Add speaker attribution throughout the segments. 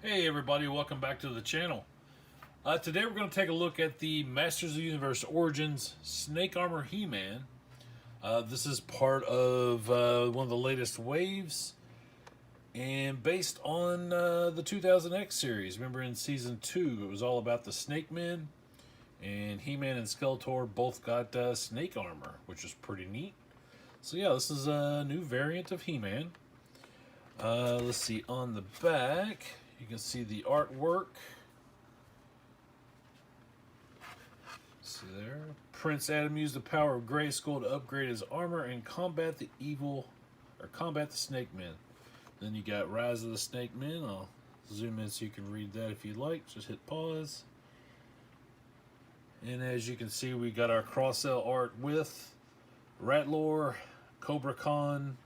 Speaker 1: Hey everybody, welcome back to the channel. Today we're going to take a look at the Masters of the Universe Origins Snake Armor He-Man. This is part of one of the latest waves and based on the 2000X series. Remember in Season 2 it was all about the Snake Men, and He-Man and Skeletor both got snake armor, which is pretty neat. So yeah, this is a new variant of He-Man. Let's see, on the back you can see the artwork. See there. Prince Adam used the power of Grayskull to upgrade his armor and combat the Snake Men. Then you got Rise of the Snake Men. I'll zoom in so you can read that if you'd like. Just hit pause. And as you can see, we got our cross-cell art with Ratlor, Cobra Khan,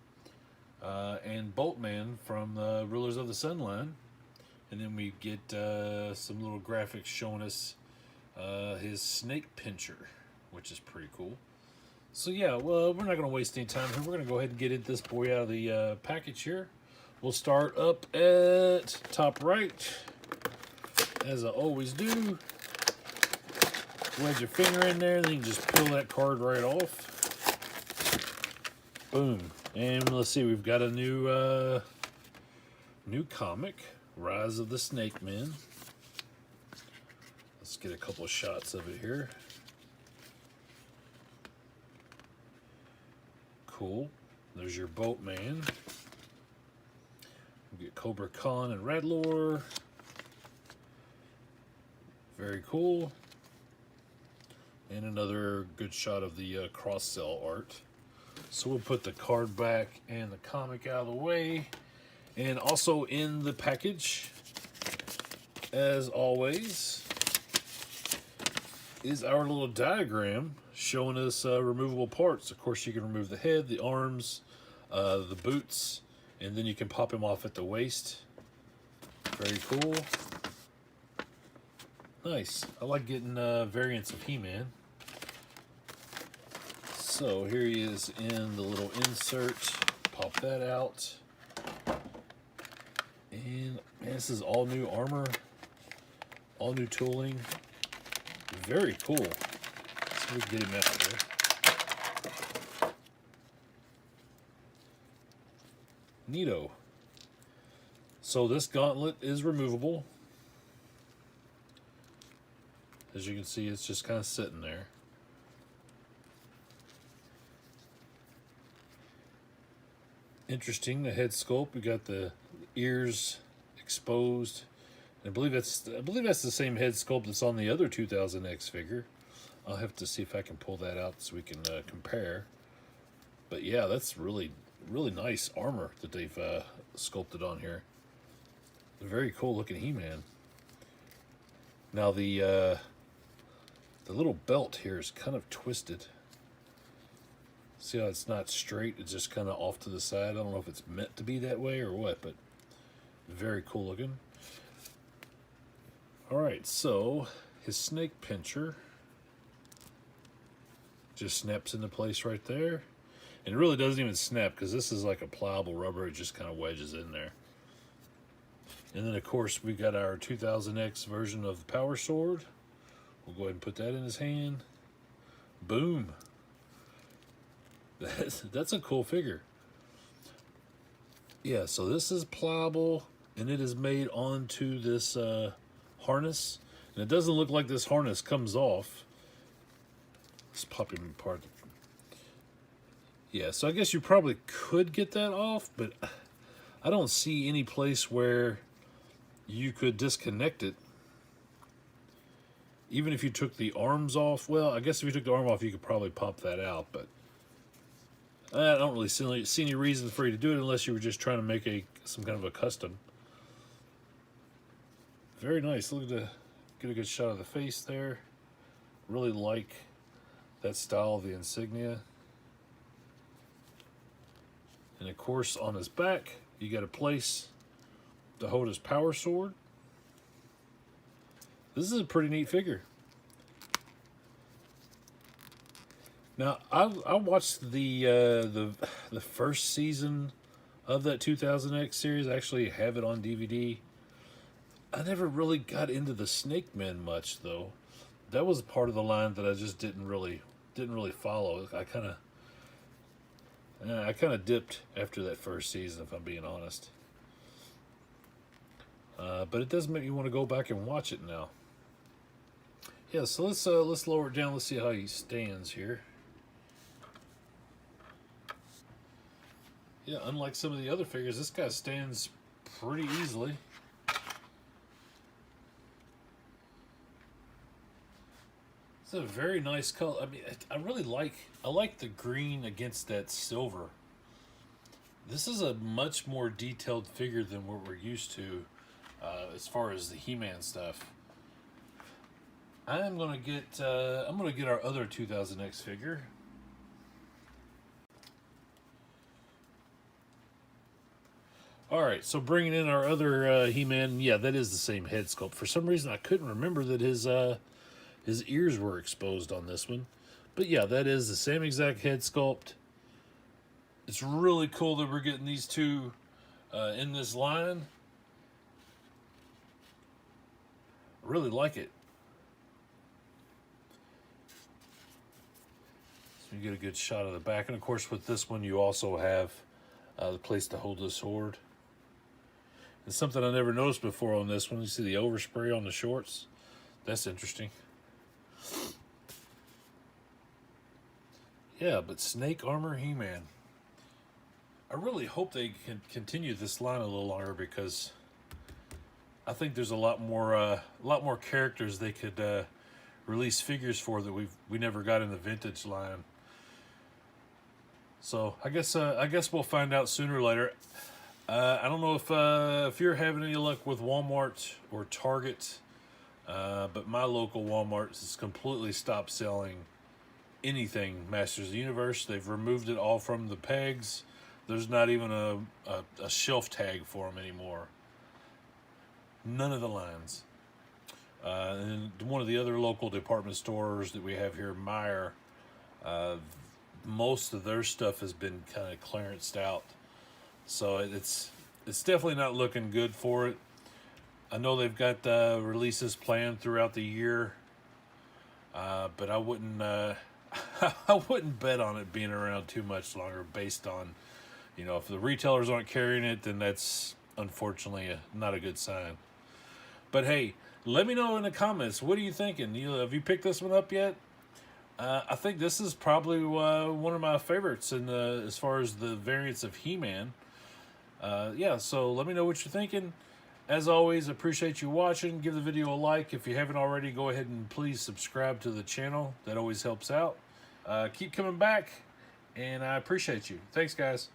Speaker 1: and Boltman from the Rulers of the Sunline. And then we get some little graphics showing us his snake pincher, which is pretty cool. So yeah, well, we're not going to waste any time here. We're going to go ahead and get this boy out of the package here. We'll start up at top right, as I always do. Wedge your finger in there, then you can just peel that card right off. Boom. And let's see, we've got a new comic, Rise of the Snake Men. Let's get a couple of shots of it here. Cool. There's your Boatman. We get Cobra Khan and Ratlor. Very cool. And another good shot of the cross-cell art. So we'll put the card back and the comic out of the way. And also in the package, as always, is our little diagram showing us removable parts. Of course, you can remove the head, the arms, the boots, and then you can pop him off at the waist. Very cool. Nice. I like getting variants of He-Man. So here he is in the little insert. Pop that out. And man, this is all new armor, all new tooling. Very cool. So we can get him out there. Neato. So this gauntlet is removable. As you can see, it's just kind of sitting there. Interesting, the head sculpt. We got the ears exposed. I believe that's the same head sculpt that's on the other 2000X figure. I'll have to see if I can pull that out so we can compare. But yeah, that's really nice armor that they've sculpted on here. Very cool looking He-Man. Now the little belt here is kind of twisted. See how it's not straight, it's just kind of off to the side. I don't know if it's meant to be that way or what, but very cool looking. Alright, so his snake pincher just snaps into place right there. And it really doesn't even snap because this is like a pliable rubber. It just kind of wedges in there. And then, of course, we got our 2000X version of the Power Sword. We'll go ahead and put that in his hand. Boom. That's a cool figure. Yeah, so this is pliable, and it is made onto this harness. And it doesn't look like this harness comes off. Let's pop him apart. Yeah, so I guess you probably could get that off, but I don't see any place where you could disconnect it. Even if you took the arms off, well, I guess if you took the arm off, you could probably pop that out, but I don't really see any reason for you to do it unless you were just trying to make some kind of a custom. Very nice. Look at get a good shot of the face there. Really like that style of the insignia. And of course, on his back, you got a place to hold his power sword. This is a pretty neat figure. Now, I watched the first season of that 2000X series. I actually have it on DVD. I never really got into the Snake Men much, though. That was part of the line that I just didn't really follow. I kind of dipped after that first season, if I'm being honest. But it does make me want to go back and watch it now. Yeah, so let's lower it down. Let's see how he stands here. Yeah, unlike some of the other figures, this guy stands pretty easily. It's a very nice color. I mean, I like the green against that silver. This is a much more detailed figure than what we're used to as far as the He-Man stuff. I'm gonna get our other 2000X figure. All right, so bringing in our other He-Man, yeah, that is the same head sculpt. For some reason, I couldn't remember that his ears were exposed on this one. But yeah, that is the same exact head sculpt. It's really cool that we're getting these two in this line. I really like it. So you get a good shot of the back. And of course, with this one, you also have the place to hold the sword. It's something I never noticed before on this one. You see the overspray on the shorts? That's interesting. Yeah, but Snake Armor He-Man. I really hope they can continue this line a little longer, because I think there's a lot more characters they could release figures for that we never got in the vintage line. So I guess we'll find out sooner or later. I don't know if you're having any luck with Walmart or Target, but my local Walmart has completely stopped selling anything Masters of the Universe. They've removed it all from the pegs. There's not even a shelf tag for them anymore. None of the lines. And one of the other local department stores that we have here, Meijer, most of their stuff has been kind of clearanced out. So it's definitely not looking good for it. I know they've got releases planned throughout the year, but I wouldn't I wouldn't bet on it being around too much longer. Based on, if the retailers aren't carrying it, then that's unfortunately not a good sign. But hey, let me know in the comments, what are you thinking? Have you picked this one up yet? I think this is probably one of my favorites as far as the variants of He-Man. Yeah, so let me know what you're thinking. As always, appreciate you watching. Give the video a like. If you haven't already, go ahead and please subscribe to the channel. That always helps out. Keep coming back, and I appreciate you. Thanks, guys.